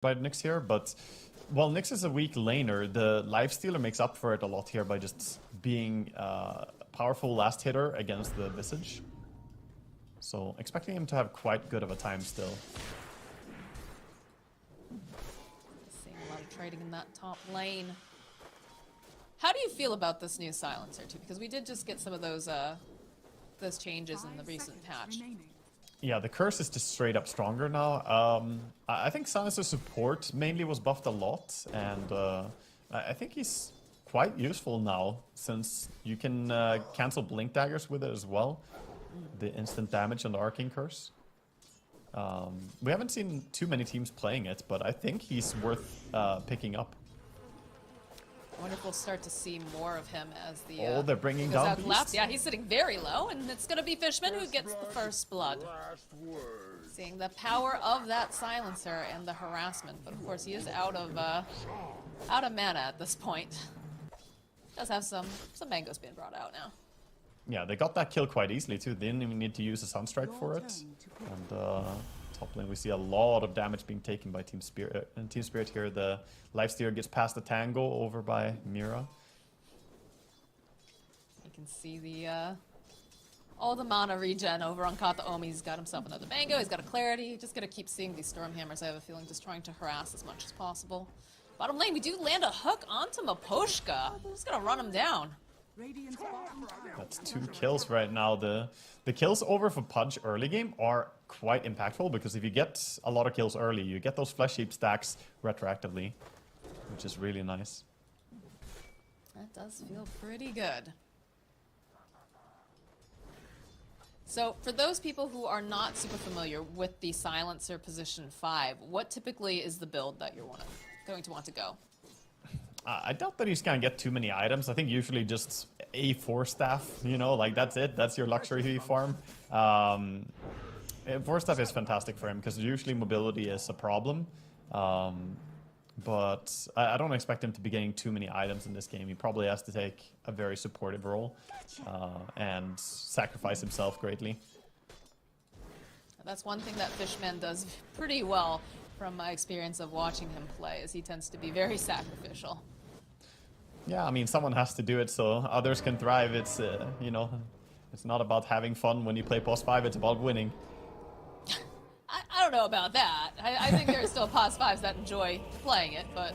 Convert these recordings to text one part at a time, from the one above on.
by Nyx here, but while Nyx is a weak laner, the Lifestealer makes up for it a lot here by just being a powerful last hitter against the Visage. So expecting him to have quite good of a time still. Seeing a lot of trading in that top lane. How do you feel about this new silencer too? Because we did just get some of those changes in the recent patch. Yeah, the curse is just straight up stronger now. I think Silencer support mainly was buffed a lot, and I think he's quite useful now since you can cancel blink daggers with it as well. The instant damage on the arcane curse. We haven't seen too many teams playing it, but I think he's worth picking up. I wonder if we'll start to see more of him as the oh, they're bringing down Beast. Yeah, he's sitting very low, and it's going to be Fishman who gets the first blood. Seeing the power of that silencer and the harassment, but of course he is out of mana at this point. Does have some mangoes being brought out now. Yeah, they got that kill quite easily too. They didn't even need to use a Sunstrike for it. And top lane, we see a lot of damage being taken by Team Spirit. And Team Spirit here, the Lifestealer gets past the Tango over by Mira. You can see the all the mana regen over on Kataomi. He's got himself another mango. He's got a clarity. Just gonna keep seeing these Stormhammers. I have a feeling just trying to harass as much as possible. Bottom lane, we do land a hook onto Miposhka. Just gonna run him down. That's 2 kills right now. The kills over for Pudge early game are quite impactful because if you get a lot of kills early, you get those Flesh Heap stacks retroactively, which is really nice. That does feel pretty good. So for those people who are not super familiar with the Silencer position 5, what typically is the build that you're going to want to go? I doubt that he's gonna get too many items. I think usually just a 4 staff, you know, like that's it. That's your luxury farm. 4 staff is fantastic for him because usually mobility is a problem. But I don't expect him to be getting too many items in this game. He probably has to take a very supportive role and sacrifice himself greatly. That's one thing that Fishman does pretty well from my experience of watching him play, is he tends to be very sacrificial. Yeah, I mean, someone has to do it so others can thrive. It's, you know, it's not about having fun when you play Pos 5, it's about winning. I don't know about that. I think there are still Pos 5s that enjoy playing it, but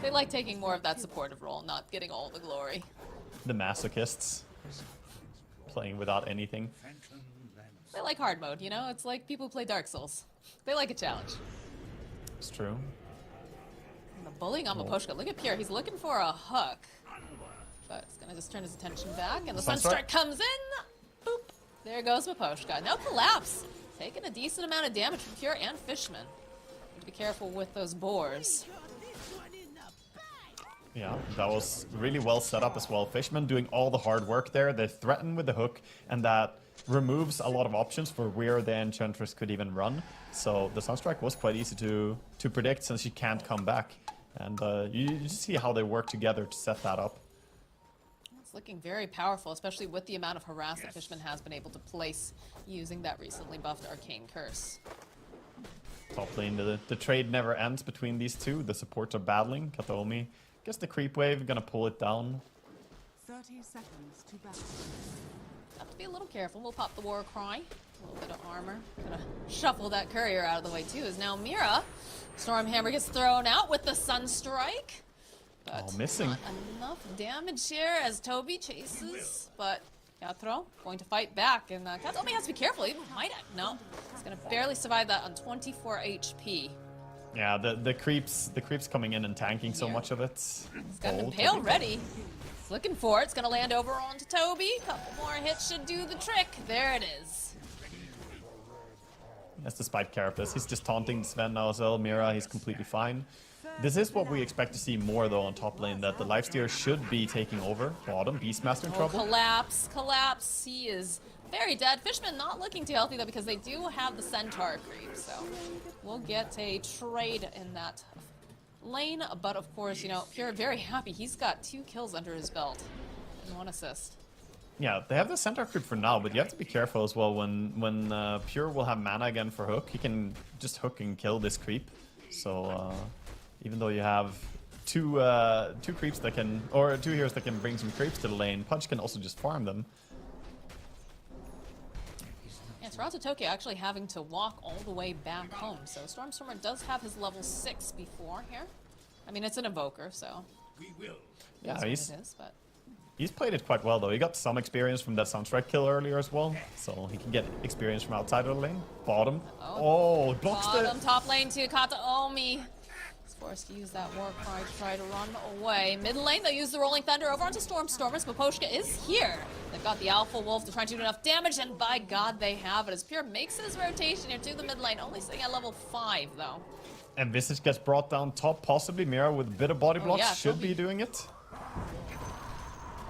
they like taking more of that supportive role, not getting all the glory. The masochists. Playing without anything. They like hard mode, you know? It's like people who play Dark Souls. They like a challenge. It's true. And the bullying on Miposhka. Look at Pierre, he's looking for a hook. But he's gonna just turn his attention back, and the Sunstrike comes in! Boop! There goes Miposhka. No collapse! Taking a decent amount of damage from Pure and Fishman. Need to be careful with those boars. Yeah, that was really well set up as well. Fishman doing all the hard work there. They threaten with the hook, and that removes a lot of options for where the Enchantress could even run. So the Sunstrike was quite easy to predict since she can't come back. And you just see how they work together to set that up. It's looking very powerful, especially with the amount of harass that Fishman has been able to place using that recently buffed Arcane Curse. Top lane, the trade never ends between these two. The supports are battling. Kataomi gets the creep wave, gonna pull it down. 30 seconds to battle. Have to be a little careful. We'll pop the War Cry. A little bit of armor. Gonna shuffle that courier out of the way too. Is now Mira. Stormhammer gets thrown out with the Sunstrike. But missing. Not enough damage here as Toby chases. But Kathro going to fight back. And Katomi has to be careful. He might. No. He's gonna barely survive that on 24 HP. Yeah, the creeps coming in and tanking so much of it. He's got an Impale ready. He's looking for it. It's gonna land over onto Toby. Couple more hits should do the trick. There it is. That's the Spike Carapace. He's just taunting Sven now as well. Mira, he's completely fine. This is what we expect to see more though on top lane, that the Lifestealer should be taking over. Bottom, Beastmaster in trouble. Collapse. He is very dead. Fishman not looking too healthy though because they do have the Centaur creep, so we'll get a trade in that lane. But of course, you know, Pure very happy. He's got 2 kills under his belt and 1 assist. Yeah, they have the Centaur creep for now, but you have to be careful as well when Pure will have mana again for hook. He can just hook and kill this creep. So even though you have two creeps that can, or two heroes that can bring some creeps to the lane, Punch can also just farm them. Yeah, Toronto Tokyo actually having to walk all the way back home. So Stormstormer does have his level 6 before here. I mean, it's an Invoker, so Yeah, it is, but he's played it quite well though. He got some experience from that Soundstrike kill earlier as well, so he can get experience from outside of the lane. Bottom. Oh, blocks bottom, the... top lane to Kataomi. He's forced to use that War Cry to try to run away. Mid lane, they'll use the Rolling Thunder over onto Stormstormers. Maposhka is here. They've got the Alpha Wolf to try to do enough damage, and by God, they have it. As Pure makes his rotation here to the mid lane, only sitting at level 5 though. And Visage gets brought down top, possibly Mira with a bit of body blocks, yeah, should be doing it.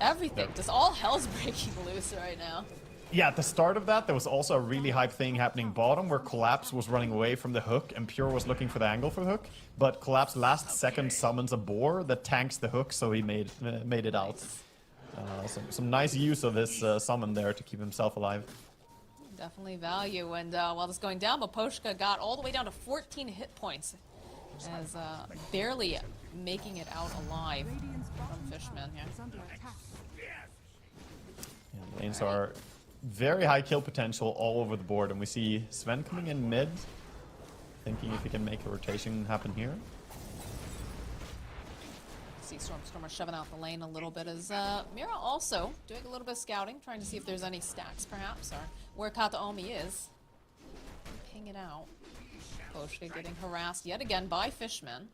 Everything, just all hell's breaking loose right now. Yeah, at the start of that, there was also a really hype thing happening bottom where Collapse was running away from the hook and Pure was looking for the angle for the hook. But Collapse last second summons a boar that tanks the hook, so he made it out. Some nice use of his summon there to keep himself alive. Definitely value, and while this is going down, Maposhka got all the way down to 14 hit points as barely making it out alive from Fishman here. Yeah, lanes are very high kill potential all over the board, and we see Sven coming in mid, thinking if he can make a rotation happen here. See Stormstormer shoving out the lane a little bit as Mira also doing a little bit of scouting, trying to see if there's any stacks perhaps, or where Kataomi is. Ping it out. Poshka getting harassed yet again by Fishman.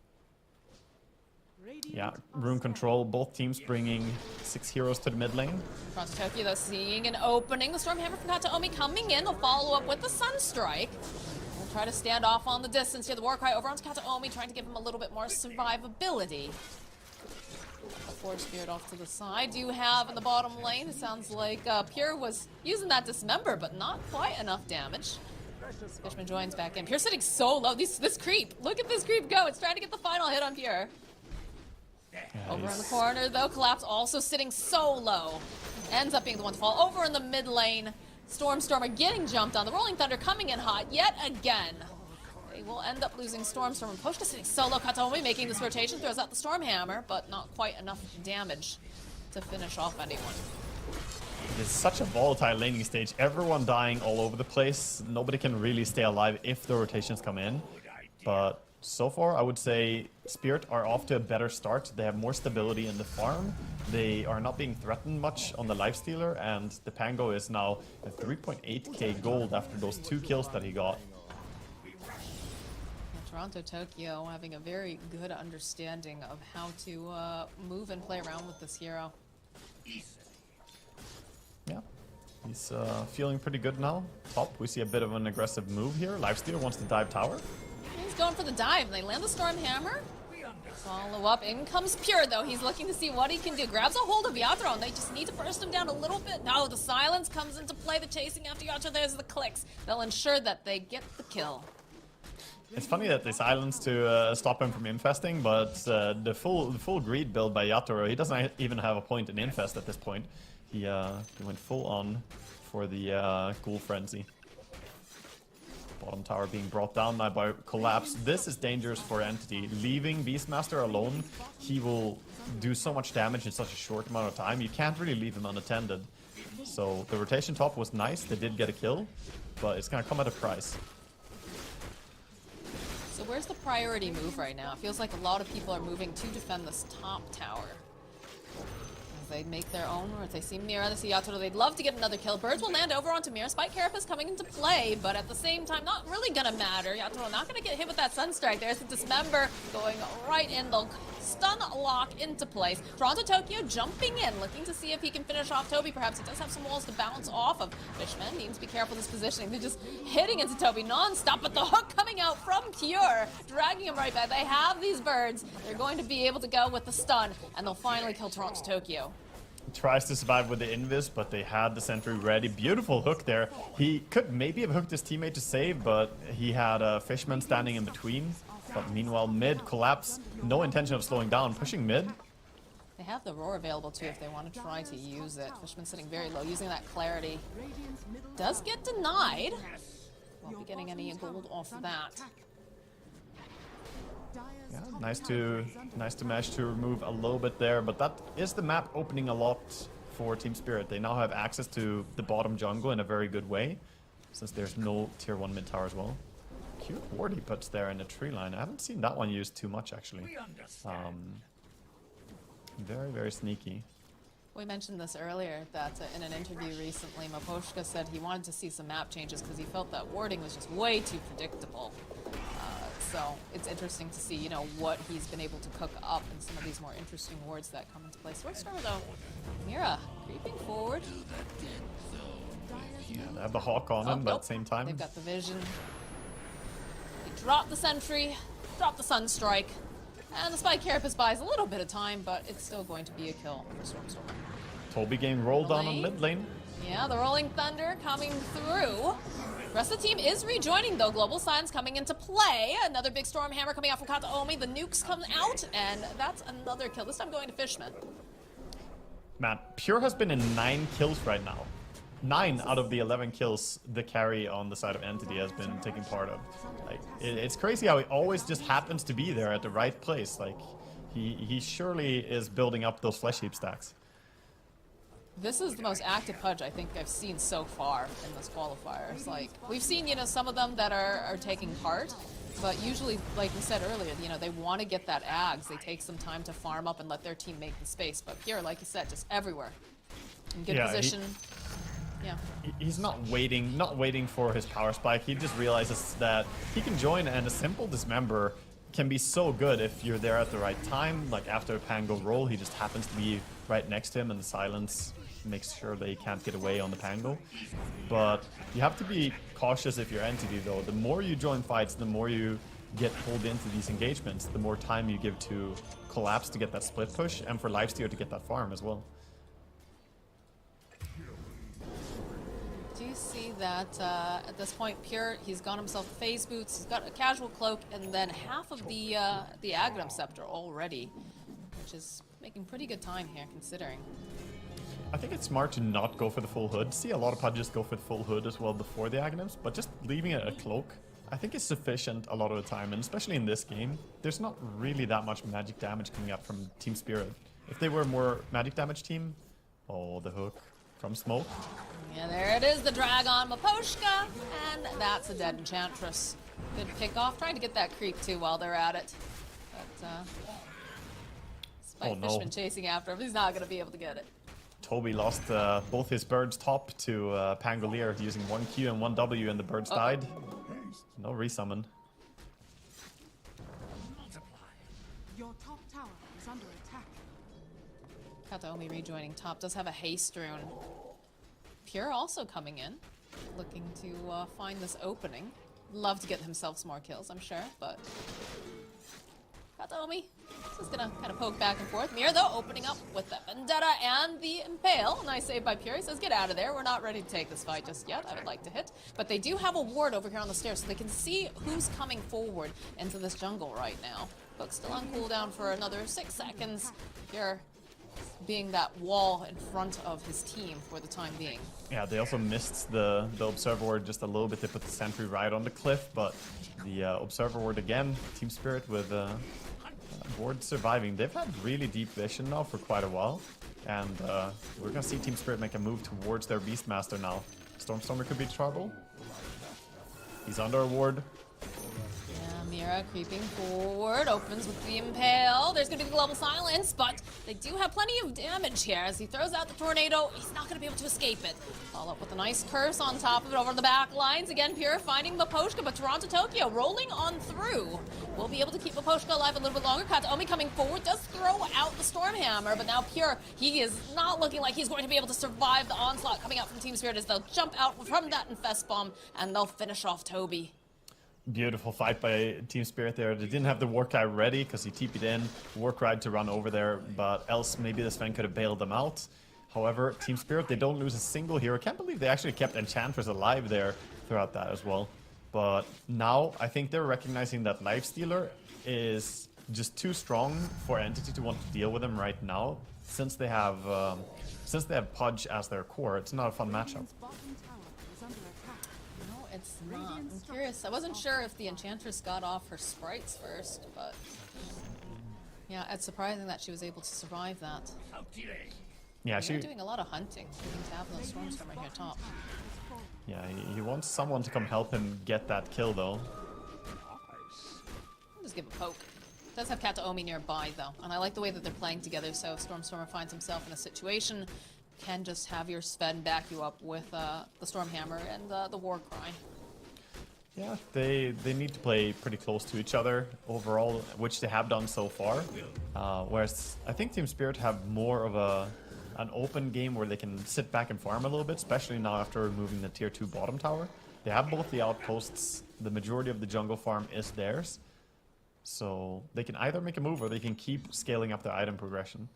Yeah, room control, both teams bringing 6 heroes to the mid lane. Toronto Tokyo though seeing an opening. The Stormhammer from Kataomi coming in. They'll follow up with the Sunstrike. We'll try to stand off on the distance here. The Warcry over onto Kataomi, trying to give him a little bit more survivability. A Force Spirit off to the side. Do you have in the bottom lane? It sounds like Pure was using that Dismember, but not quite enough damage. Fishman joins back in. Pure sitting so low. This creep. Look at this creep go. It's trying to get the final hit on Pure. Yeah, Over in the corner, though, Collapse also sitting so low. Ends up being the one to fall. Over in the mid lane, Stormstormer getting jumped on. The Rolling Thunder coming in hot yet again. They will end up losing Stormstormer. Poshka sitting so low. Kataomi making this rotation, throws out the Stormhammer, but not quite enough damage to finish off anyone. It's such a volatile laning stage. Everyone dying all over the place. Nobody can really stay alive if the rotations come in. But so far, I would say Spirit are off to a better start. They have more stability in the farm. They are not being threatened much on the lifestealer, and the Pango is now at 3.8k gold after those 2 kills that he got. Toronto Tokyo having a very good understanding of how to move and play around with this hero. Yeah, he's feeling pretty good now. Top, we see a bit of an aggressive move here. Lifestealer wants to dive tower. He's going for the dive. They land the Stormhammer. Follow up. In comes Pure, though. He's looking to see what he can do. Grabs a hold of Yatoro, and they just need to burst him down a little bit. No, the silence comes into play. The chasing after Yatoro. There's the clicks. They'll ensure that they get the kill. It's funny that they silence to stop him from infesting, but the full greed build by Yatoro, he doesn't even have a point in infest at this point. He went full on for the Ghoul Frenzy. Bottom tower being brought down now by Collapse. This is dangerous for Entity. Leaving Beastmaster alone, he will do so much damage in such a short amount of time. You can't really leave him unattended. So the rotation top was nice. They did get a kill, but it's gonna come at a price. So where's the priority move right now? It feels like a lot of people are moving to defend this top tower. They make their own, or if they see Mira, they see Yatoro, they'd love to get another kill. Birds will land over onto Mira. Spike Carapace coming into play, but at the same time, not really gonna matter. Yatoro not gonna get hit with that Sunstrike. There's the Dismember going right in. They'll stun lock into place. Toronto Tokyo jumping in, looking to see if he can finish off Toby. Perhaps he does have some walls to bounce off of. Fishman needs to be careful with his positioning. They're just hitting into Toby non-stop, but the hook coming out from Pure, dragging him right back. They have these birds. They're going to be able to go with the stun, and they'll finally kill Toronto Tokyo. Tries to survive with the Invis, but they had the sentry ready. Beautiful hook there. He could maybe have hooked his teammate to save, but he had a Fishman standing in between. But meanwhile, mid Collapse, no intention of slowing down, pushing mid. They have the roar available too if they want to try to use it. Fishman sitting very low, using that clarity. Does get denied. Won't be getting any gold off of that. Yeah, nice to manage to remove a little bit there, but that is the map opening a lot for Team Spirit. They now have access to the bottom jungle in a very good way, since there's no tier 1 mid tower as well. Cute ward he puts there in the tree line. I haven't seen that one used too much actually. Very, very sneaky. We mentioned this earlier, that in an interview recently, Maposhka said he wanted to see some map changes because he felt that warding was just way too predictable. So it's interesting to see, you know, what he's been able to cook up in some of these more interesting wards that come into play. Swordstormer though, Mira creeping forward. Yeah, they have the hawk on him, but at the same time, they've got the vision. They drop the sentry, drop the sunstrike, and the spike carapace buys a little bit of time, but it's still going to be a kill for Stormstormer. Toby getting rolled down on mid lane. Yeah, the Rolling Thunder coming through. The rest of the team is rejoining though. Global Signs coming into play. Another big Storm Hammer coming out from Kataomi. The nukes come out, and that's another kill. This time going to Fishman. Man, Pure has been in 9 kills right now. 9 out of the 11 kills the carry on the side of Entity has been taking part of. Like, it's crazy how he always just happens to be there at the right place. Like, he surely is building up those flesh heap stacks. This is the most active Pudge I think I've seen so far in this qualifiers. Like, we've seen, you know, some of them that are taking part, but usually, like we said earlier, you know, they want to get that Ags. They take some time to farm up and let their team make the space. But here, like you said, just everywhere. In good position. Yeah. He's not waiting for his power spike. He just realizes that he can join, and a simple dismember can be so good if you're there at the right time. Like after a Pango roll, he just happens to be right next to him, and the silence makes sure they can't get away on the Pango. But you have to be cautious if you're Entity though. The more you join fights, the more you get pulled into these engagements, the more time you give to Collapse to get that split push, and for Lifesteal to get that farm as well. Do you see that at this point, Pure, he's got himself phase boots, he's got a casual cloak, and then half of the Aghanim Scepter already, which is making pretty good time here, considering. I think it's smart to not go for the full hood. See a lot of Pudges go for the full hood as well before the Aghanims, but just leaving it a cloak, I think is sufficient a lot of the time, and especially in this game, there's not really that much magic damage coming up from Team Spirit. If they were a more magic damage team, oh, the hook from Smoke. Yeah, there it is, the drag on Maposhka, and that's a dead Enchantress. Good pick off, trying to get that creep too while they're at it. But, Spike Fishman chasing after him, he's not going to be able to get it. Toby lost both his birds top to Pangolier using 1 Q and 1 W, and the birds died. No resummon. Your top tower is under attack. Kataomi rejoining top, does have a haste rune. Pure also coming in, looking to find this opening. Love to get himself some more kills, I'm sure, but Kataomi is gonna kind of poke back and forth. Mir, though, opening up with the Vendetta and the Impale. Nice save by Pure. He says, get out of there. We're not ready to take this fight just yet. I would like to hit. But they do have a ward over here on the stairs, so they can see who's coming forward into this jungle right now. Hook still on cooldown for another 6 seconds. Pure being that wall in front of his team for the time being. Yeah, they also missed the Observer Ward just a little bit. They put the sentry right on the cliff, but the Observer Ward again, Team Spirit with Ward surviving. They've had really deep vision now for quite a while, and we're gonna see Team Spirit make a move towards their Beastmaster now. Stormstormer could be trouble. He's under a ward. Mira creeping forward, opens with the Impale. There's going to be the Global Silence, but they do have plenty of damage here. As he throws out the Tornado, he's not going to be able to escape it. Follow up with a nice Curse on top of it over the back lines. Again, Pure finding Maposhka, but Toronto Tokyo rolling on through. We'll be able to keep Maposhka alive a little bit longer. Kataomi coming forward, does throw out the Stormhammer, but now Pure, he is not looking like he's going to be able to survive the onslaught coming out from Team Spirit, as they'll jump out from that Infest Bomb, and they'll finish off Toby. Beautiful fight by Team Spirit there. They didn't have the Warcry ready because he TP'd in, Warcry to run over there, but else maybe the Sven could have bailed them out. However, Team Spirit, they don't lose a single hero. I can't believe they actually kept Enchantress alive there throughout that as well. But now I think they're recognizing that Lifestealer is just too strong for Entity to want to deal with him right now. Since they have Pudge as their core, it's not a fun matchup. It's not. I'm curious. I wasn't sure if the Enchantress got off her sprites first, but yeah, it's surprising that she was able to survive that. Yeah, They're doing a lot of hunting. Looking to have those Stormstormer here top. Yeah, he wants someone to come help him get that kill though. I'll just give a poke. Does have Kataomi nearby though, and I like the way that they're playing together. So if Stormstormer finds himself in a situation, can just have your Sven back you up with the Stormhammer and the War Cry. Yeah, they need to play pretty close to each other overall, which they have done so far. Whereas I think Team Spirit have more of an open game where they can sit back and farm a little bit, especially now after removing the tier 2 bottom tower. They have both the outposts. The majority of the jungle farm is theirs. So they can either make a move or they can keep scaling up their item progression.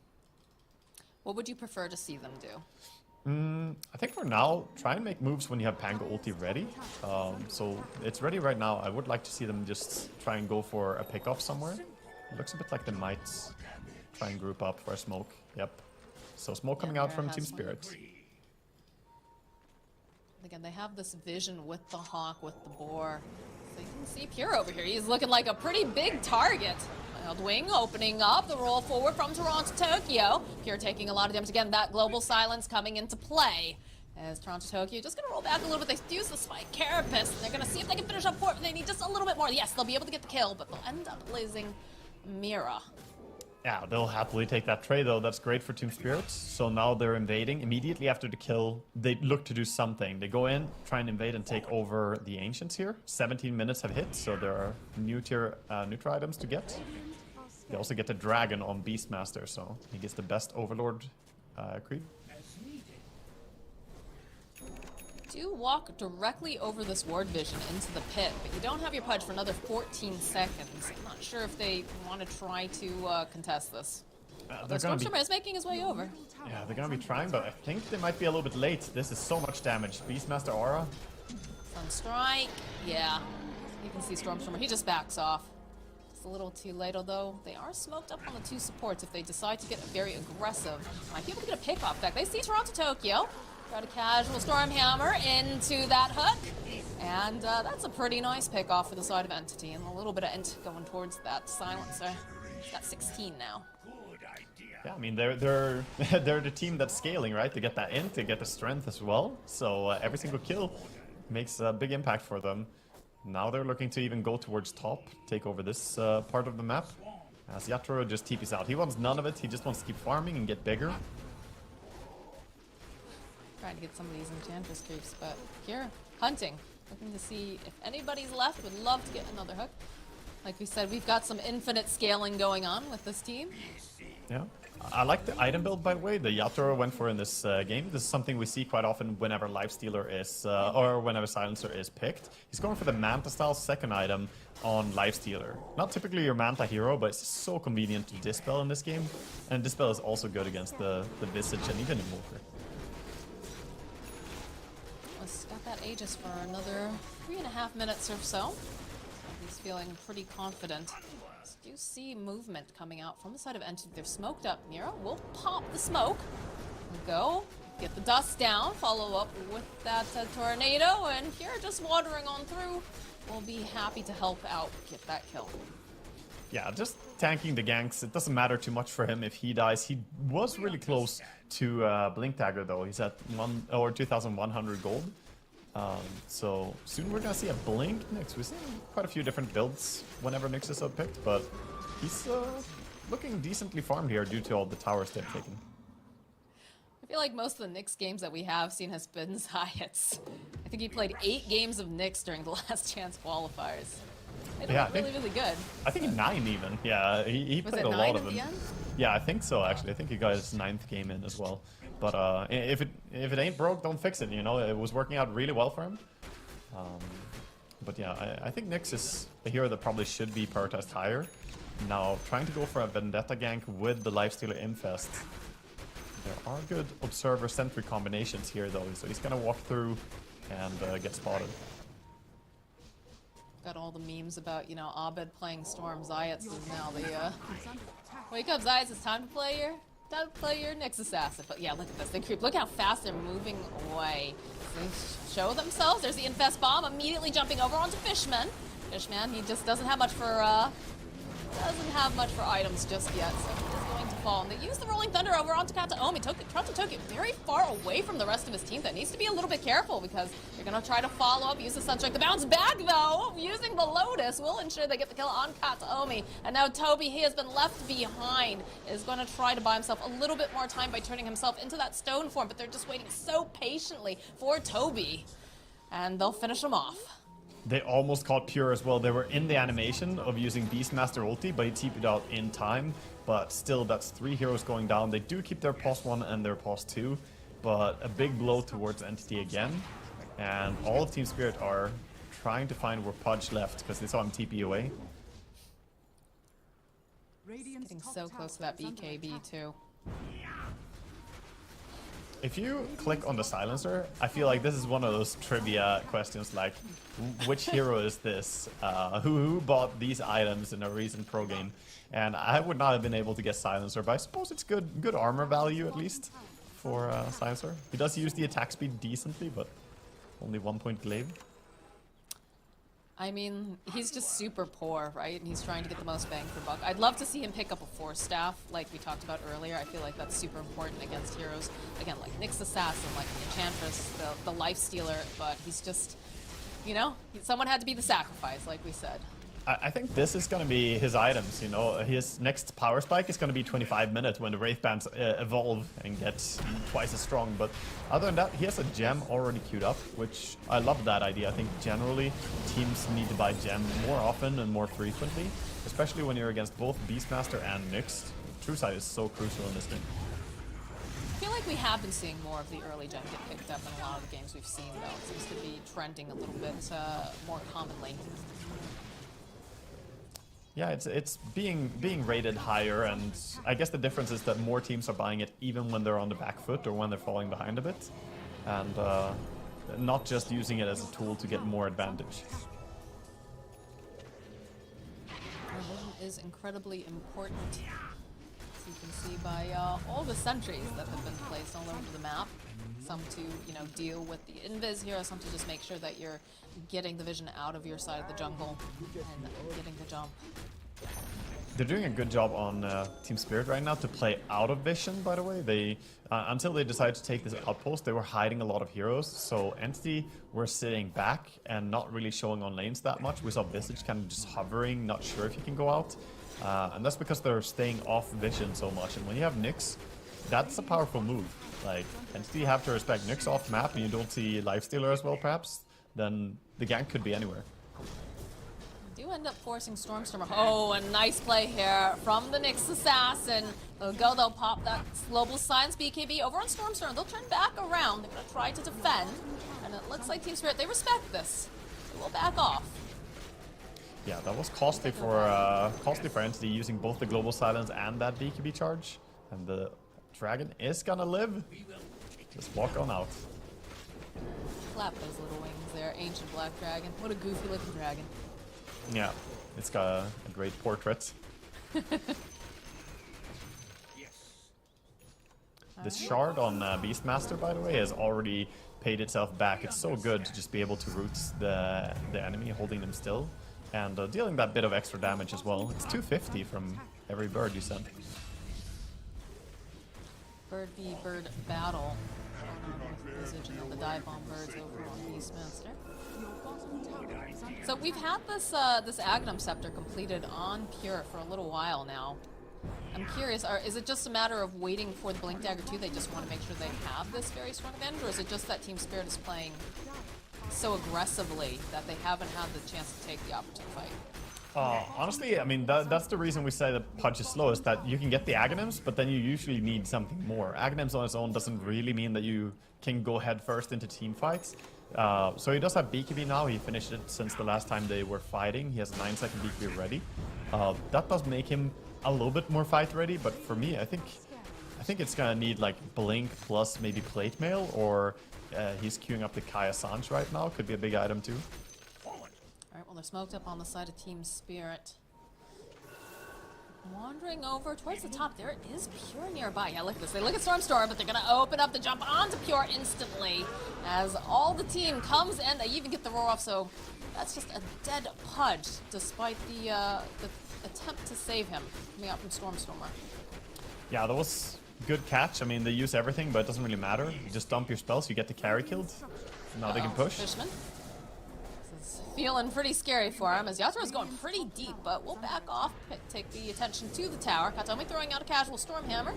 What would you prefer to see them do? I think for now, try and make moves when you have Pango ulti ready. So it's ready right now. I would like to see them just try and go for a pick off somewhere. It looks a bit like they might try and group up for a smoke. Yep. So smoke coming out from Team Spirit. Again, they have this vision with the Hawk, with the Boar. So you can see Pure over here. He's looking like a pretty big target. Wild Wing opening up the roll forward from Toronto Tokyo. Pure taking a lot of damage. Again, that global silence coming into play. As Toronto Tokyo just going to roll back a little bit. They use the Spike Carapace. And they're going to see if they can finish up Fort. They need just a little bit more. Yes, they'll be able to get the kill, but they'll end up losing Mira. Yeah, they'll happily take that trade though. That's great for Team Spirit. So now they're invading. Immediately after the kill, they look to do something. They go in, try and invade and take over the Ancients here. 17 minutes have hit, so there are new tier neutral items to get. They also get the Dragon on Beastmaster, so he gets the best Overlord creep. Do walk directly over this ward vision into the pit, but you don't have your pudge for another 14 seconds. I'm not sure if they want to try to contest this. The Stormstormer is making his way over. Yeah, they're gonna be trying, but I think they might be a little bit late. This is so much damage. Beastmaster Aura. Sunstrike. Yeah. You can see Stormstormer. He just backs off. It's a little too late, although they are smoked up on the two supports. If they decide to get very aggressive, might be able to get a pick off back. They see Toronto Tokyo. Got a casual Stormhammer into that hook. And that's a pretty nice pick off for the side of Entity. And a little bit of Ent going towards that silencer. He's got 16 now. Yeah, I mean, they're they're the team that's scaling, right? They get that int, they get the strength as well. So every single kill makes a big impact for them. Now they're looking to even go towards top, take over this part of the map. As Yatoro just TPs out. He wants none of it, he just wants to keep farming and get bigger. Trying to get some of these Enchantress creeps, but here, hunting. Looking to see if anybody's left. Would love to get another hook. Like we said, we've got some infinite scaling going on with this team. Yeah. I like the item build, by the way, the Yatoro went for in this game. This is something we see quite often whenever Lifestealer is, or whenever Silencer is picked. He's going for the Manta-style second item on Lifestealer. Not typically your Manta hero, but it's so convenient to Dispel in this game. And Dispel is also good against the Visage and even Invoker. Let's got that Aegis for another 3.5 minutes or so. He's feeling pretty confident. Do you see movement coming out from the side of Entity? They're smoked up. Mira will pop the smoke. Go. Get the dust down. Follow up with that tornado. And here, just wandering on through. We'll be happy to help out. Get that kill. Yeah, just tanking the ganks. It doesn't matter too much for him if he dies. He was really close to Blink Dagger, though. He's at 2,100 gold. So soon we're gonna see a Blink Nyx. We've seen quite a few different builds whenever Nyx is picked, but he's looking decently farmed here due to all the towers they've taken. I feel like most of the Nyx games that we have seen has been Zayats. I think he played 8 games of Nyx during the last chance qualifiers. They look really good. I think 9 even. Yeah, he played a lot of them. Yeah, I think so actually. I think he got his 9th game in as well. But if it ain't broke, don't fix it. You know, it was working out really well for him. But yeah, I think Nyx is a hero that probably should be prioritized higher. Now, trying to go for a Vendetta gank with the Lifestealer Infest. There are good Observer Sentry combinations here though, so he's gonna walk through and get spotted. Got all the memes about, you know, Abed playing Storm. Zayats is now the wake up Zayats, it's time to play here. outplay your Nyx assassin. But yeah, look at this. They creep. Look how fast they're moving away. They show themselves. There's the Infest Bomb immediately jumping over onto Fishman. Fishman, he just doesn't have much for items just yet, so he is going to fall. And they use the Rolling Thunder over onto Kataomi. Kata took it very far away from the rest of his team. That needs to be a little bit careful because they're going to try to follow up, use the Sunstrike. The bounce back, though, using the Lotus will ensure they get the kill on Kataomi. And now Toby, he has been left behind, is going to try to buy himself a little bit more time by turning himself into that stone form, but they're just waiting so patiently for Toby. And they'll finish him off. They almost caught Pure as well. They were in the animation of using Beastmaster ulti, but he TP'd out in time. But still, that's 3 heroes going down. They do keep their pos 1 and their pos 2, but a big blow towards Entity again. And all of Team Spirit are trying to find where Pudge left because they saw him TP away. Getting so close to that BKB too. If you click on the silencer, I feel like this is one of those trivia questions like, which hero is this? Who bought these items in a recent pro game? And I would not have been able to guess silencer, but I suppose it's good armor value at least for silencer. He does use the attack speed decently, but only 1 point glaive. I mean, he's just super poor, right? And he's trying to get the most bang for buck. I'd love to see him pick up a Force Staff, like we talked about earlier. I feel like that's super important against heroes. Again, like Nyx Assassin, like the Enchantress, the Life Stealer, but he's just, you know, someone had to be the sacrifice, like we said. I think this is going to be his items, you know. His next power spike is going to be 25 minutes when the Wraith Bands evolve and get twice as strong. But other than that, he has a gem already queued up, which I love that idea. I think generally teams need to buy gem more often and more frequently, especially when you're against both Beastmaster and Nyx. True Sight is so crucial in this game. I feel like we have been seeing more of the early gem get picked up in a lot of the games we've seen, though. It seems to be trending a little bit more commonly. Yeah, it's being rated higher, and I guess the difference is that more teams are buying it even when they're on the back foot or when they're falling behind a bit, and not just using it as a tool to get more advantage. Vision is incredibly important, as you can see by all the sentries that have been placed all over the map. Some to, you know, deal with the invis here, some to just make sure that you're getting the vision out of your side of the jungle and getting the jump. They're doing a good job on Team Spirit right now to play out of vision, by the way. They until they decided to take this outpost, they were hiding a lot of heroes. So Entity were sitting back and not really showing on lanes that much. We saw Visage kind of just hovering, not sure if he can go out. And that's because they're staying off vision so much. And when you have Nyx, that's a powerful move. Like, Entity have to respect Nyx off map and you don't see Lifestealer as well, perhaps, then the gank could be anywhere. Do end up forcing Stormstormer. Oh, a nice play here from the Nyx Assassin. They'll pop that Global Silence BKB over on Stormstormer. They'll turn back around. They're going to try to defend. And it looks like Team Spirit, they respect this. They will back off. Yeah, that was costly for Entity using both the Global Silence and that BKB charge. And the dragon is gonna live. Just walk on out. Flap those little wings there. Ancient Black Dragon. What a goofy looking dragon. Yeah, it's got a great portrait. This shard on Beastmaster, by the way, has already paid itself back. It's so good to just be able to root the enemy, holding them still, and dealing that bit of extra damage as well. It's 250 from every bird you send. Bird v bird battle with Visage and then the dive bomb birds over on Beastmaster. So we've had this this Agnum Scepter completed on Pure for a little while now. I'm curious, is it just a matter of waiting for the Blink Dagger 2? They just want to make sure they have this very strong advantage, or is it just that Team Spirit is playing so aggressively that they haven't had the chance to take the opportune fight? Honestly, I mean, that's the reason we say that Pudge is slow, is that you can get the Aghanims, but then you usually need something more. Aghanims on its own doesn't really mean that you can go head first into team fights. So he does have BKB now. He finished it since the last time they were fighting. He has a 9-second BKB ready. That does make him a little bit more fight ready, but for me, I think it's gonna need like Blink plus maybe Plate Mail, or he's queuing up the Kaya Sanj right now. Could be a big item too. Alright, well they're smoked up on the side of Team Spirit. Wandering over towards the top, there is Pure nearby. Yeah, look at this. They look at Stormstorm, but they're going to open up the jump onto Pure instantly as all the team comes in. They even get the roar off, so that's just a dead Pudge, despite the attempt to save him coming out from Stormstormer. Yeah, that was good catch. I mean, they use everything, but it doesn't really matter. You just dump your spells, you get the carry killed. Now they can push. Fishman. This is feeling pretty scary for him as Yatoro's going pretty deep, but we'll back off, take the attention to the tower. Katomi throwing out a casual Stormhammer.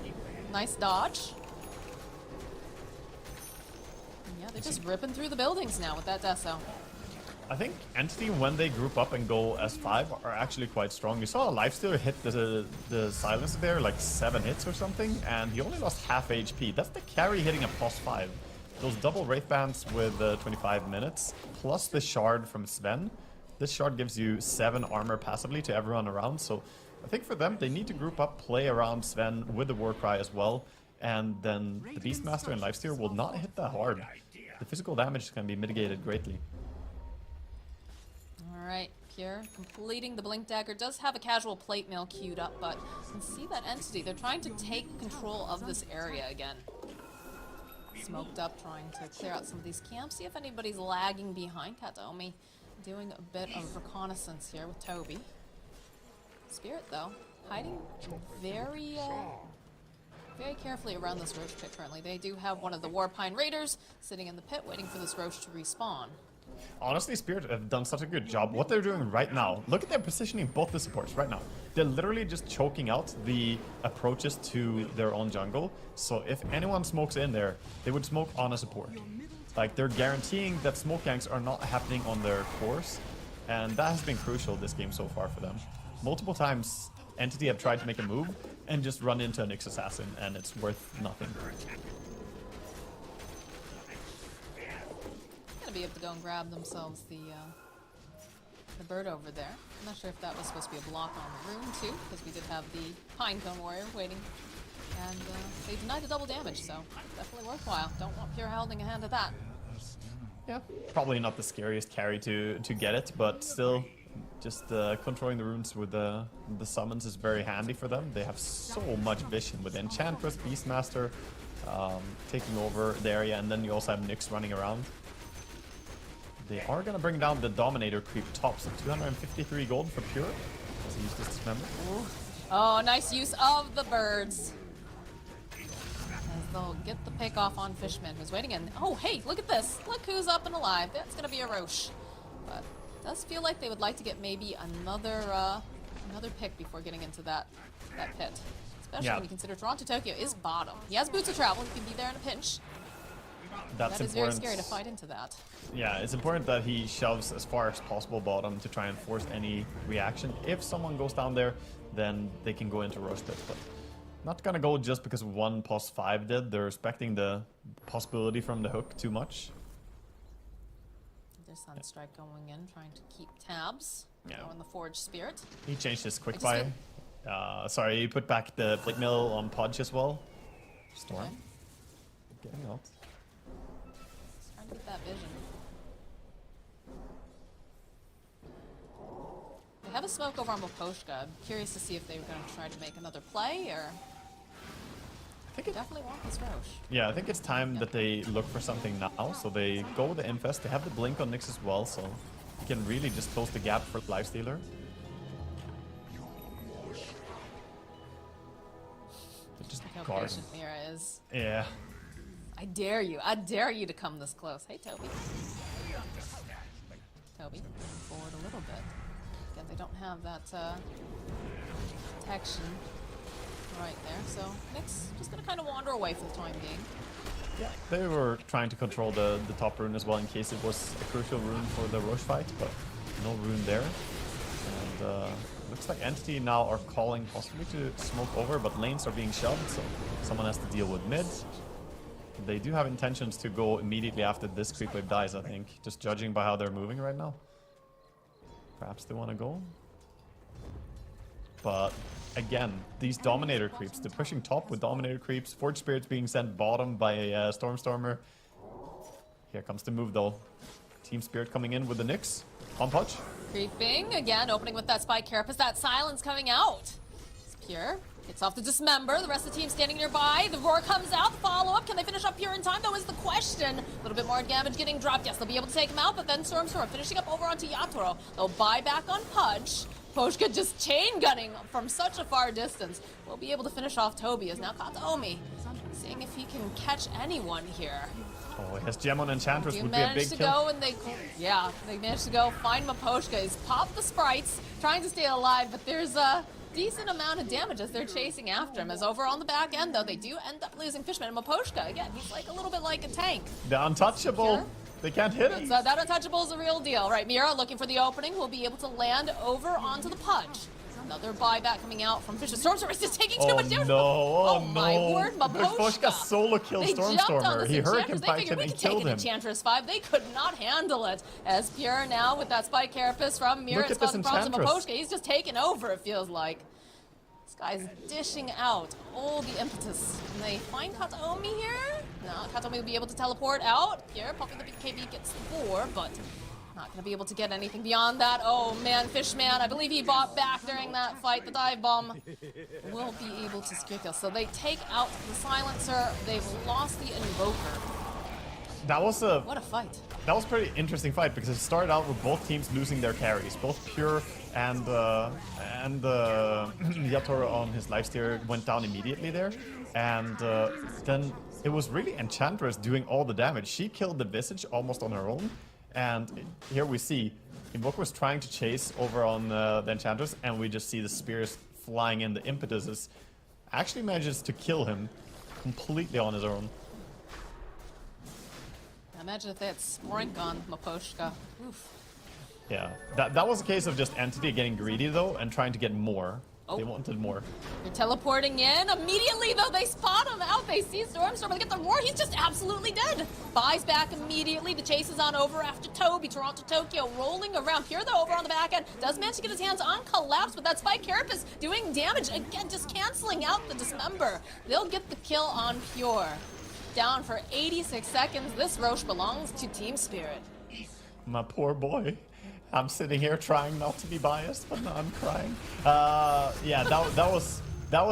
Nice dodge. And yeah, they're just ripping through the buildings now with that Deso. I think Entity, when they group up and go S5, are actually quite strong. You saw a Lifestealer hit the Silencer there, like 7 hits or something, and he only lost half HP. That's the carry hitting a +5. Those double Wraith Bands with 25 minutes, plus the Shard from Sven. This Shard gives you 7 armor passively to everyone around, so I think for them, they need to group up, play around Sven with the Warcry as well, and then the Beastmaster and Lifestealer will not hit that hard. The physical damage can be mitigated greatly. Alright, Pure completing the Blink Dagger. Does have a casual plate mail queued up, but you can see that Entity. They're trying to take control of this area again. Smoked up, trying to clear out some of these camps. See if anybody's lagging behind. Kataomi doing a bit of reconnaissance here with Toby. Spirit, though, hiding very carefully around this Roach pit currently. They do have one of the Warpine Raiders sitting in the pit waiting for this Roach to respawn. Honestly, Spirit have done such a good job. What they're doing right now, look at their positioning, both the supports right now. They're literally just choking out the approaches to their own jungle. So if anyone smokes in there, they would smoke on a support. Like, they're guaranteeing that smoke ganks are not happening on their cores. And that has been crucial this game so far for them. Multiple times, Entity have tried to make a move and just run into a Nyx Assassin, and it's worth nothing. Be able to go and grab themselves the bird over there. I'm not sure if that was supposed to be a block on the rune too, because we did have the Pinecone Warrior waiting, and they denied the double damage, so definitely worthwhile. Don't want Pure holding a hand to that. Yeah, probably not the scariest carry to get it, but still, just controlling the runes with the summons is very handy for them. They have so much vision with Enchantress, Beastmaster taking over the area, and then you also have Nyx running around. They are going to bring down the Dominator creep top, so 253 gold for Pure. Let's use this dismember. Oh, nice use of the birds. As they'll get the pick off on Fishman, who's waiting in. Oh, hey, look at this. Look who's up and alive. That's going to be a Roche. But it does feel like they would like to get maybe another pick before getting into that pit. Especially when you consider Toronto Tokyo is bottom. He has boots of travel. He can be there in a pinch. That's that is important. very scary to fight into that. Yeah, it's important that he shoves as far as possible bottom to try and force any reaction. If someone goes down there, then they can go into Roche pit, but not gonna go just because one +5 did. They're respecting the possibility from the hook too much. There's Sunstrike going in, trying to keep tabs. Yeah. On the Forge Spirit. He changed his quick buy. Sorry, he put back the plate mill on Podge as well. Storm. Okay. Getting out. Trying to get that vision. They have a smoke over on Maposhka. I'm curious to see if they were going to try to make another play, or... I think definitely want this Roche. Yeah, I think it's time that they look for something now. So they go with the Infest. They have the Blink on Nyx as well, so you can really just close the gap for Lifestealer. Just Look how guard. patient Mira is. Yeah. I dare you to come this close. Hey, Toby. Toby, forward a little bit. Again, they don't have that protection right there, so Nyx just gonna kind of wander away for the time being. Yeah, they were trying to control the top rune as well in case it was a crucial rune for the Roche fight, but no rune there. And looks like Entity now are calling possibly to smoke over, but lanes are being shoved, so someone has to deal with mid. They do have intentions to go immediately after this creep wave dies, I think, just judging by how they're moving right now. Perhaps they want to go. But again, these Dominator creeps, they're pushing top with Dominator creeps, Forge Spirits being sent bottom by Stormstormer. Here comes the move though. Team Spirit coming in with the Nyx on Pudge. Creeping again, opening with that Spike Carapace. That silence coming out. Pure gets off the Dismember. The rest of the team standing nearby. The Roar comes out. The follow-up. Can they finish up Pure in time, though, is the question. A little bit more damage getting dropped. Yes, they'll be able to take him out, but then Storm finishing up over onto Yatoro. They'll buy back on Pudge. Poshka just chain gunning from such a far distance. We'll be able to finish off Toby as now Kataomi seeing if he can catch anyone here. Oh, his gem on Enchantress would be a big kill. Go and they managed to go find Maposhka. He's popped the sprites, trying to stay alive, but there's a decent amount of damage as they're chasing after him. As over on the back end, though, they do end up losing Fishman. And Maposhka, again, he's like a little bit like a tank. The untouchable. Sure. They can't hit him. So that untouchable is a real deal. Right, Mira looking for the opening. Will be able to land over onto the Pudge. Another buyback coming out from Fisher. Stormstormer is just taking too much damage. Oh, no. My word, Maposhka solo killed Stormstormer. He hurricane spiked him and killed him. Enchantress 5. They could not handle it. As Pure now with that spike carapace from Mira is causing problems with Maposhka. He's just taken over, it feels like. This guy's dishing out all the impetus. Can they find Kataomi here? No, Kataomi will be able to teleport out. Pure popping the BKB gets the 4, but not going to be able to get anything beyond that. Oh man, Fishman, I believe he bought back during that fight. The dive bomb will be able to secure kill. So they take out the silencer. They've lost the invoker. That was what a fight. That was a pretty interesting fight because it started out with both teams losing their carries. Both Pure and Yatoro on his lifesteal went down immediately there. And then it was really Enchantress doing all the damage. She killed the Visage almost on her own. And here we see Invoker was trying to chase over on the Enchantress, and we just see the spears flying in. The impetuses actually manages to kill him completely on his own. Imagine if they had Sprink on Maposhka. Oof. Yeah, that was a case of just Entity getting greedy though and trying to get more. Oh. They wanted more. They're teleporting in. Immediately, though, they spot him out. They see Stormstormer. They get the roar. He's just absolutely dead. Buys back immediately. The chase is on over after Toby. Toronto, Tokyo rolling around. Pure, though, over on the back end. Does manage to get his hands on Collapse, but that Spike Carapace doing damage. Again, just canceling out the Dismember. They'll get the kill on Pure. Down for 86 seconds. This Roche belongs to Team Spirit. My poor boy. I'm sitting here trying not to be biased, but now I'm crying. Yeah, that was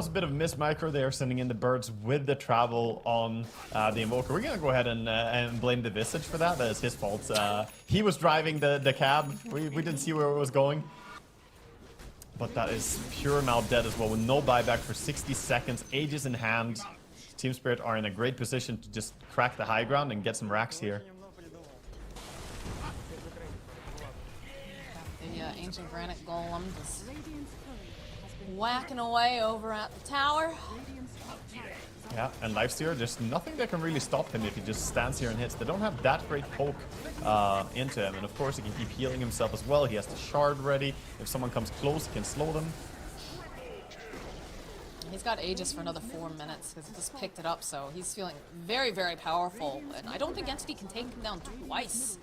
a bit of a mismicro there, sending in the birds with the travel on the Invoker. We're gonna go ahead and blame the Visage for that. That is his fault. He was driving the cab. We didn't see where it was going. But that is Pure now dead as well, with no buyback for 60 seconds, Aegis in hand. Team Spirit are in a great position to just crack the high ground and get some racks here. Ancient Granite Golem just whacking away over at the tower. Yeah, and Lifesteer, there's nothing that can really stop him if he just stands here and hits. They don't have that great poke into him, and of course he can keep healing himself as well. He has the shard ready. If someone comes close, he can slow them. He's got Aegis for another 4 minutes because he just picked it up, so he's feeling very, very powerful. And I don't think Entity can take him down twice.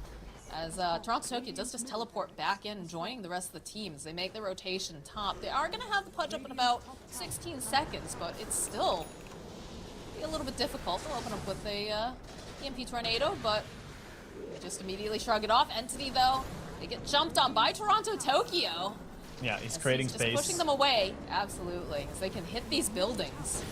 As Toronto Tokyo does just teleport back in, joining the rest of the teams. They make the rotation top. They are going to have the Pudge up in about 16 seconds, but it's still be a little bit difficult. They'll open up with a EMP Tornado, but they just immediately shrug it off. Entity, though, they get jumped on by Toronto Tokyo. Yeah, he's creating space. Just pushing them away, absolutely, because they can hit these buildings.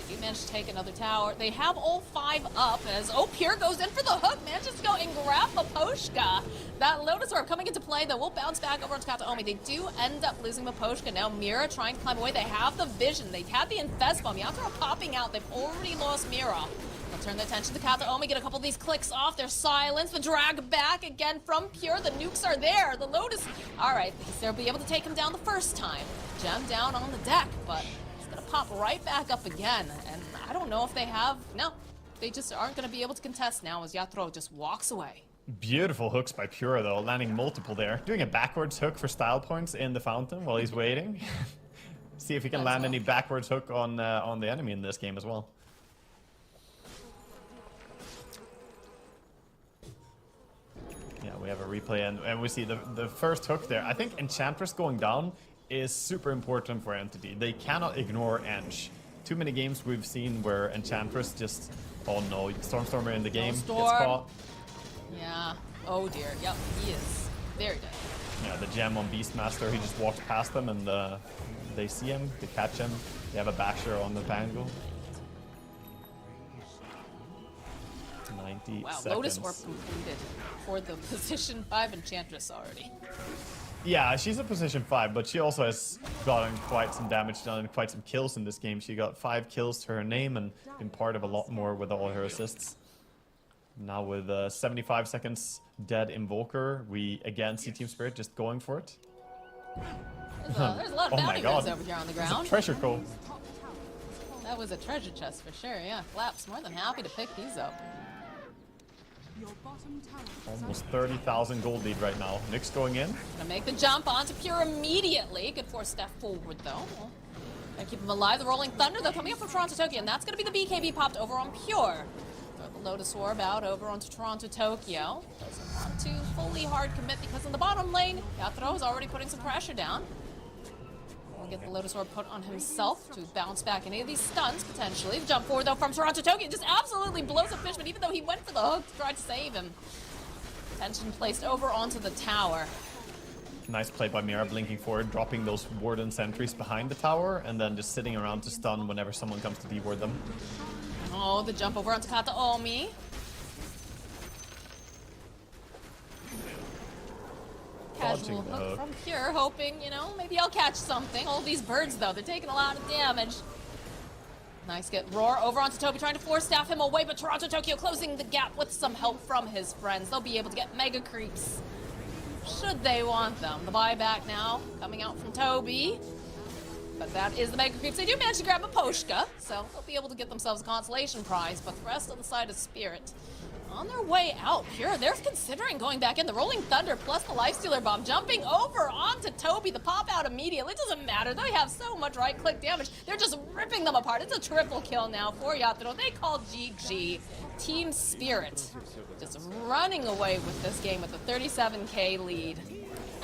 They do manage to take another tower. They have all 5 up as Pure goes in for the hook, manages to go and grab Maposhka. That Lotus Orb coming into play, though, will bounce back over onto Kataomi. They do end up losing Maposhka. Now Mira trying to climb away. They have the vision. They had the Infest Bomb. Yatoro popping out. They've already lost Mira. They'll turn their attention to Kataomi, get a couple of these clicks off. They're silenced. The drag back again from Pure. The nukes are there. The Lotus. All right, they'll be able to take him down the first time. Gem down on the deck, but it's going to pop right back up again. And I don't know if they have... No, they just aren't going to be able to contest now as Yatoro just walks away. Beautiful hooks by Pure, though, landing multiple there. Doing a backwards hook for style points in the fountain while he's waiting. See if he can land any backwards hook on the enemy in this game as well. Yeah, we have a replay, and we see the first hook there. I think Enchantress going down is super important for Entity. They cannot ignore Ench. Too many games we've seen where Enchantress just... Oh no, Stormstormer in the game gets caught. Yeah. Oh dear. Yep, he is very dead. Yeah, the gem on Beastmaster, he just walks past them and they see him, they catch him. They have a basher on the Bangle. 90 Wow, seconds. Lotus Orb completed for the position 5 Enchantress already. Yeah, she's a position 5, but she also has gotten quite some damage done and quite some kills in this game. She got 5 kills to her name and been part of a lot more with all her assists. Now with 75 seconds dead Invoker, we again see Team Spirit just going for it. There's a lot of Oh my bounty god. runs over here on the It's a ground. treasure cove. That was a treasure chest for sure, yeah. Collapse, more than happy to pick these up. Your bottom tower is Almost 30,000 gold lead right now. Nyx going in. Gonna make the jump onto Pure immediately. Good force step forward though. Gonna keep him alive. The Rolling Thunder though coming up from Toronto Tokyo, and that's gonna be the BKB popped over on Pure. Throw the Lotus Orb out over onto Toronto Tokyo. Doesn't want to fully hard commit because in the bottom lane, Yatoro is already putting some pressure down. We'll get the Lotus Orb put on himself to bounce back any of these stuns, potentially. The jump forward, though, from Toronto Tokyo just absolutely blows up Fishman, even though he went for the hook to try to save him. Tension placed over onto the tower. Nice play by Mira, blinking forward, dropping those Warden sentries behind the tower, and then just sitting around to stun whenever someone comes to deward them. Oh, the jump over onto Kataomi. Casual Dodging the hook hook. from Pure, hoping, you know, maybe I'll catch something. All these birds, though, they're taking a lot of damage. Nice get Roar over onto Toby, trying to force staff him away, but Toronto Tokyo closing the gap with some help from his friends. They'll be able to get mega creeps, should they want them. The buyback now coming out from Toby. But that is the mega creeps. They do manage to grab a Poshka, so they'll be able to get themselves a consolation prize, but the rest of the side of Spirit on their way out. Pure, they're considering going back in. The Rolling Thunder plus the Lifestealer Bomb jumping over onto Toby. The pop out immediately. It doesn't matter. They have so much right-click damage. They're just ripping them apart. It's a triple kill now for Yatoro. They call GG. Team Spirit just running away with this game with a 37k lead.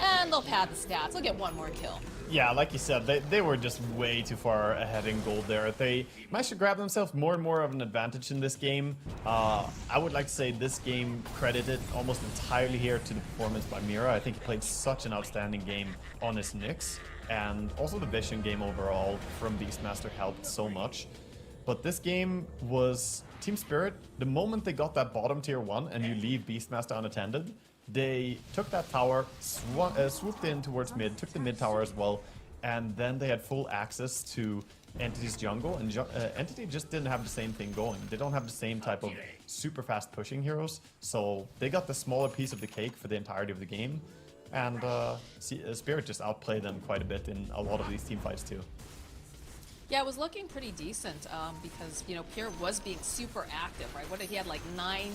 And they'll pad the stats. They'll get one more kill. Yeah, like you said, they were just way too far ahead in gold there. They managed to grab themselves more and more of an advantage in this game. I would like to say this game credited almost entirely here to the performance by Mira. I think he played such an outstanding game on his Nyx. And also the Vision game overall from Beastmaster helped so much. But this game was Team Spirit. The moment they got that bottom tier 1 and you leave Beastmaster unattended, they took that tower, swooped in towards mid, took the mid tower as well, and then they had full access to Entity's jungle, and Entity just didn't have the same thing going. They don't have the same type of super fast pushing heroes, so they got the smaller piece of the cake for the entirety of the game, and Spirit just outplayed them quite a bit in a lot of these team fights too. Yeah, it was looking pretty decent because, you know, Pure was being super active, right? What did he had, like 9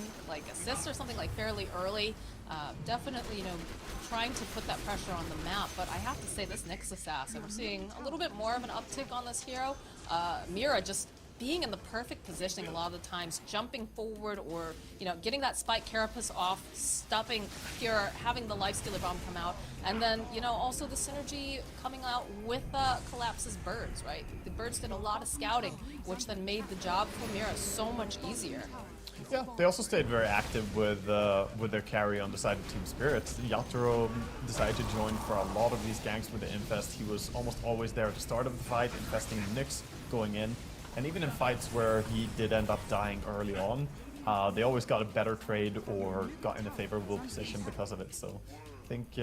assists or something, like fairly early. Definitely, you know, trying to put that pressure on the map. But I have to say, this Nyx assassin, we're seeing a little bit more of an uptick on this hero. Mira just being in the perfect positioning a lot of the times, jumping forward or, you know, getting that spike carapace off, stopping Pure, having the Lifestealer Bomb come out, and then, you know, also the synergy coming out with Collapse's birds, right? The birds did a lot of scouting, which then made the job for Mira so much easier. Yeah, they also stayed very active with their carry on the side of Team Spirit. Yatoro decided to join for a lot of these ganks with the Infest. He was almost always there at the start of the fight, infesting Nyx, going in. And even in fights where he did end up dying early on, they always got a better trade or got in a favorable position because of it. So I think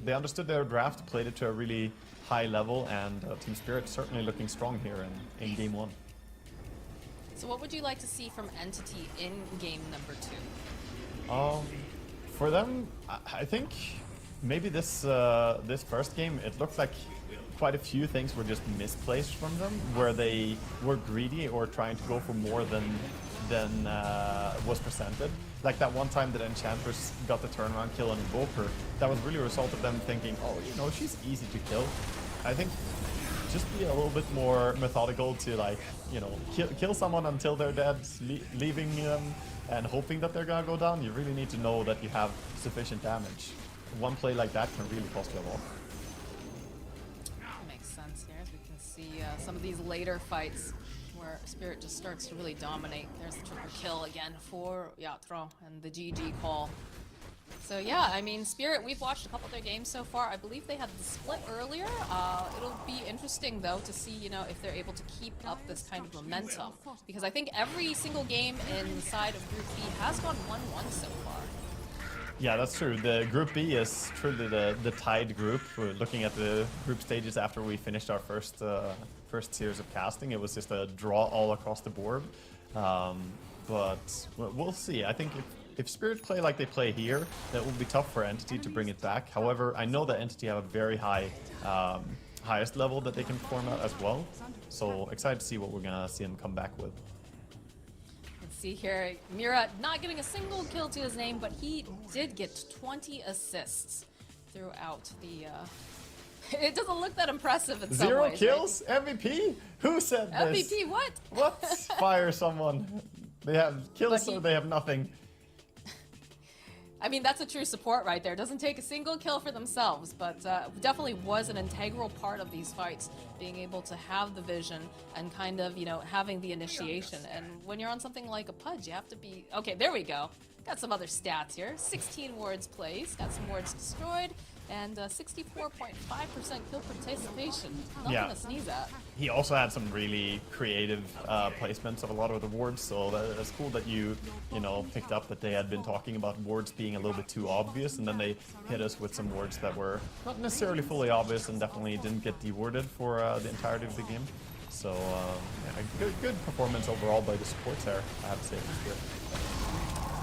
they understood their draft, played it to a really high level, and Team Spirit certainly looking strong here in Game 1. So what would you like to see from Entity in game number 2? For them, I think maybe this first game, it looked like quite a few things were just misplaced from them, where they were greedy or trying to go for more than was presented. Like that one time that Enchantress got the turnaround kill on Invoker, that was really a result of them thinking, oh, you know, she's easy to kill. I think just be a little bit more methodical to, like, you know, kill someone until they're dead, leaving them and hoping that they're gonna go down. You really need to know that you have sufficient damage. One play like that can really cost you a lot. Makes sense here, as we can see some of these later fights where Spirit just starts to really dominate. There's the triple kill again for Yatoro and the GG call. So yeah, I mean, Spirit, we've watched a couple of their games so far. I believe they had the split earlier. It'll be interesting, though, to see, you know, if they're able to keep up this kind of momentum. Because I think every single game inside of Group B has gone 1-1 so far. Yeah, that's true. The Group B is truly the tied group. We're looking at the group stages after we finished our first series of casting. It was just a draw all across the board. But we'll see. I think if Spirit play like they play here, that will be tough for Entity to bring it back. However, I know that Entity have a very high highest level that they can perform at as well. So excited to see what we're gonna see them come back with. Let's see here, Mira not getting a single kill to his name, but he did get 20 assists throughout the. It doesn't look that impressive in some Zero ways, kills? Right? MVP? Who said this? MVP, what? What? Fire someone. They have kills or they have nothing. I mean, that's a true support right there. Doesn't take a single kill for themselves, but definitely was an integral part of these fights, being able to have the vision and kind of, you know, having the initiation. And when you're on something like a Pudge, you have to be... Okay, there we go. Got some other stats here. 16 wards placed, got some wards destroyed, and 64.5% kill participation. Nothing to sneeze at. He also had some really creative placements of a lot of the wards, so that's cool that you know, picked up that they had been talking about wards being a little bit too obvious, and then they hit us with some wards that were not necessarily fully obvious and definitely didn't get dewarded for the entirety of the game. So yeah, good performance overall by the supports there, I have to say.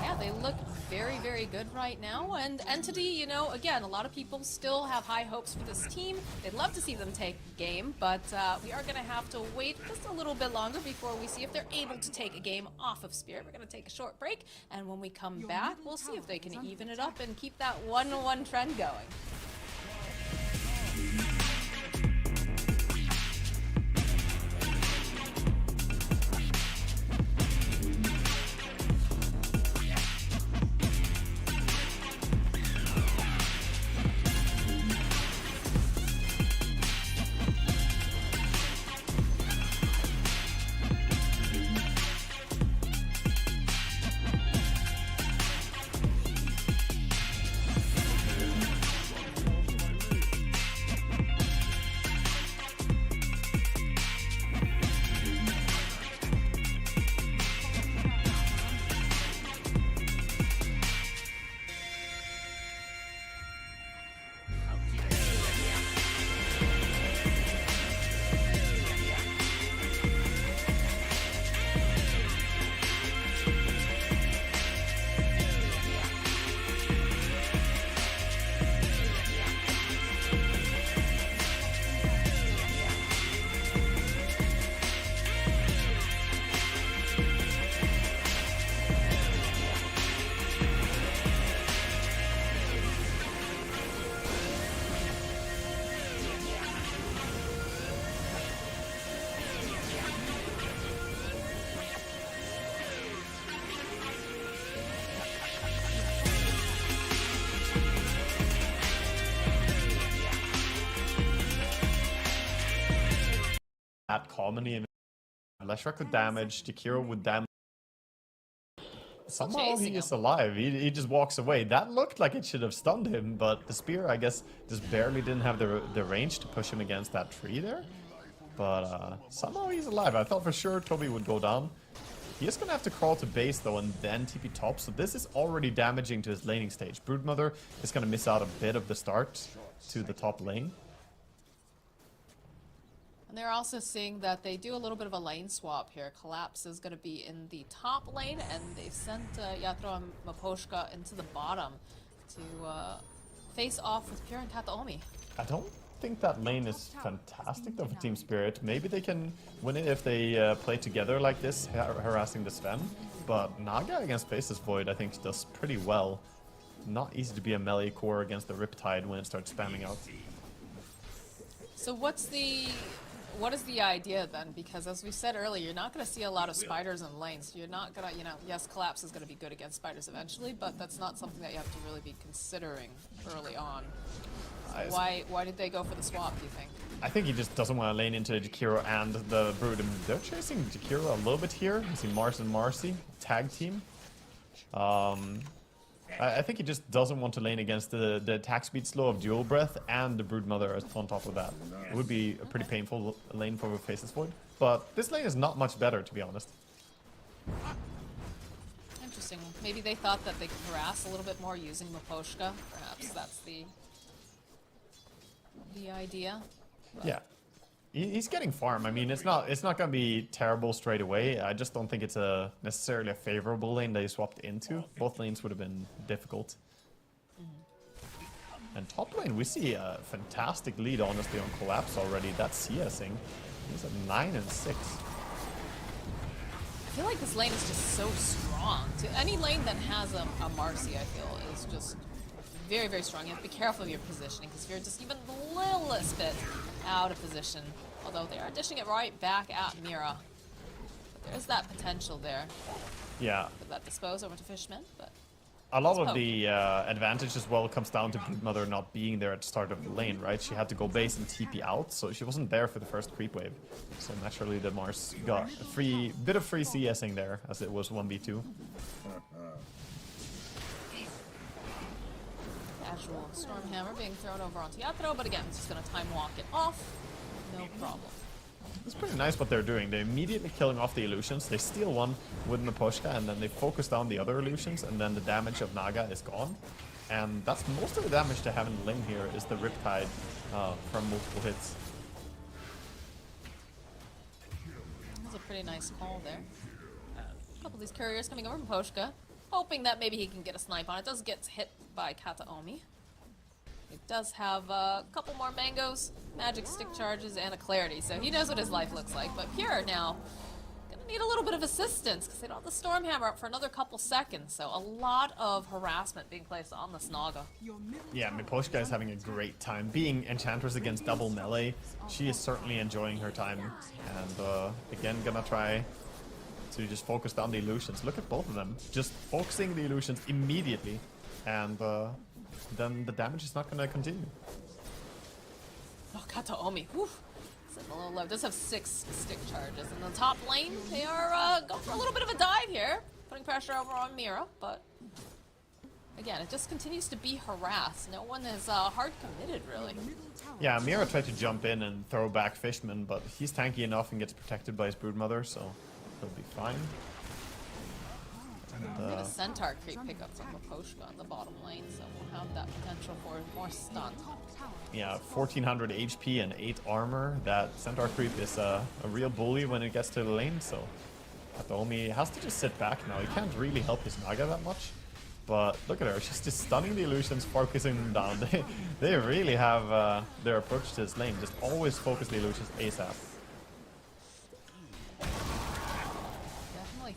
Yeah, they look very, very good right now. And Entity, you know, again, a lot of people still have high hopes for this team. They'd love to see them take a game, but we are going to have to wait just a little bit longer before we see if they're able to take a game off of Spirit. We're going to take a short break, and when we come back, we'll see if they can even it up and keep that 1-1 trend going. At Comedy and Leshra could damage, Jakiro would damage. Somehow he is alive. He just walks away. That looked like it should have stunned him, but the spear, I guess, just barely didn't have the range to push him against that tree there. But somehow he's alive. I thought for sure Toby would go down. He is going to have to crawl to base, though, and then TP top. So this is already damaging to his laning stage. Broodmother is going to miss out a bit of the start to the top lane. And they're also seeing that they do a little bit of a lane swap here. Collapse is going to be in the top lane, and they sent Yatro and Maposhka into the bottom to face off with Pure and Kataomi. I don't think that lane is fantastic though for Team Spirit. Maybe they can win it if they play together like this, harassing the Sven. But Naga against Faceless Void, I think, does pretty well. Not easy to be a melee core against the Riptide when it starts spamming out. So what is the idea then? Because as we said earlier, you're not going to see a lot of spiders in lanes. You're not going to, you know, yes, Collapse is going to be good against spiders eventually, but that's not something that you have to really be considering early on. So why did they go for the swap, do you think? I think he just doesn't want to lane into Jakiro and the Brood. And they're chasing Jakiro a little bit here. You see Mars and Marcy, tag team. I think he just doesn't want to lane against the attack speed slow of Dual Breath and the Broodmother on top of that. It would be a pretty painful lane for Faceless Void. But this lane is not much better, to be honest. Interesting. Maybe they thought that they could harass a little bit more using Miposhka. Perhaps that's the idea. But Yeah. He's getting farm. I mean, it's not going to be terrible straight away. I just don't think it's necessarily a favorable lane that he swapped into. Both lanes would have been difficult. And top lane, we see a fantastic lead, honestly, on Collapse already. That's CSing. He's at 9 and 6. I feel like this lane is just so strong. To any lane that has a Marcy, I feel, is just very, very strong. You have to be careful of your positioning, because if you're just even the littlest bit out of position, although they are dishing it right back at Mira. But there's that potential there. Yeah. Could that dispose over to Fishman? But A lot of the advantage as well comes down to Broodmother not being there at the start of the lane, right? She had to go base and TP out, so she wasn't there for the first creep wave. So naturally the Mars got a bit of free CSing there, as it was 1v2. Casual Stormhammer being thrown over on Teatro, but again, it's just going to time walk it off. No problem. It's pretty nice what they're doing. They're immediately killing off the illusions. They steal one with Miposhka, and then they focus down the other illusions, and then the damage of Naga is gone. And that's most of the damage to have in the lane here is the Riptide from multiple hits. That's a pretty nice call there. A couple of these couriers coming over from Miposhka, hoping that maybe he can get a snipe on it. Does get hit by Kataomi. It does have a couple more mangoes, magic stick charges, and a clarity, so he knows what his life looks like. But Pure now gonna need a little bit of assistance because they don't have the Stormhammer up for another couple seconds. So a lot of harassment being placed on this Naga. Yeah, Miposhka is having a great time. Being Enchantress against double melee, she is certainly enjoying her time. And again, gonna try to just focus down the illusions. Look at both of them. Just focusing the illusions immediately. And then the damage is not going to continue. Oh, Kataomi, whew. It's a little low. Does have 6 stick charges. In the top lane, they are going for a little bit of a dive here. Putting pressure over on Mira, but again, it just continues to be harassed. No one is hard committed, really. Yeah, Mira tried to jump in and throw back Fishman, but he's tanky enough and gets protected by his Broodmother, so he'll be fine. Get a Centaur creep pickup from Miposhka on the bottom lane, so we'll have that potential for more stun. Yeah, 1400 HP and 8 armor. That Centaur creep is a real bully when it gets to the lane, so Kataomi has to just sit back now. He can't really help his Naga that much. But look at her, she's just stunning the illusions, focusing them down. They really have their approach to this lane. Just always focus the illusions ASAP.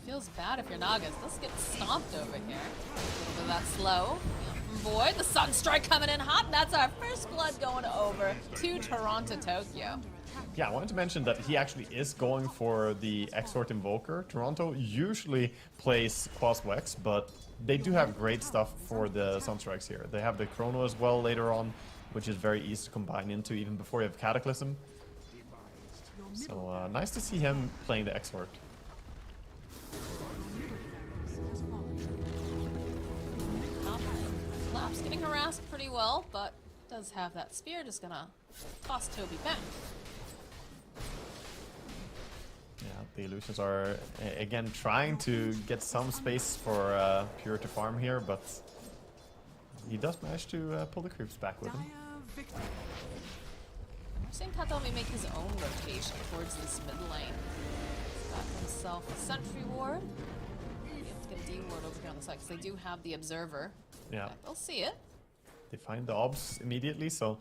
Feels bad if your Nagas. Let's get stomped over here. A little bit of that slow. Void, the Sunstrike coming in hot. That's our first blood going over to Toronto, Tokyo. Yeah, I wanted to mention that he actually is going for the Exort Invoker. Toronto usually plays Quas Wex, but they do have great stuff for the Sunstrikes here. They have the Chrono as well later on, which is very easy to combine into even before you have Cataclysm. So nice to see him playing the Exort. Collapse getting harassed pretty well, but does have that spear. Just gonna toss Toby back. Yeah, the illusions are again trying to get some space for Pure to farm here, but he does manage to pull the creeps back with him. I'm seeing Kataomi make his own rotation towards this mid lane. He's got himself a sentry ward. You have to get a D ward over here on the side because they do have the observer. Yeah, They'll see it. they find the obs immediately, so of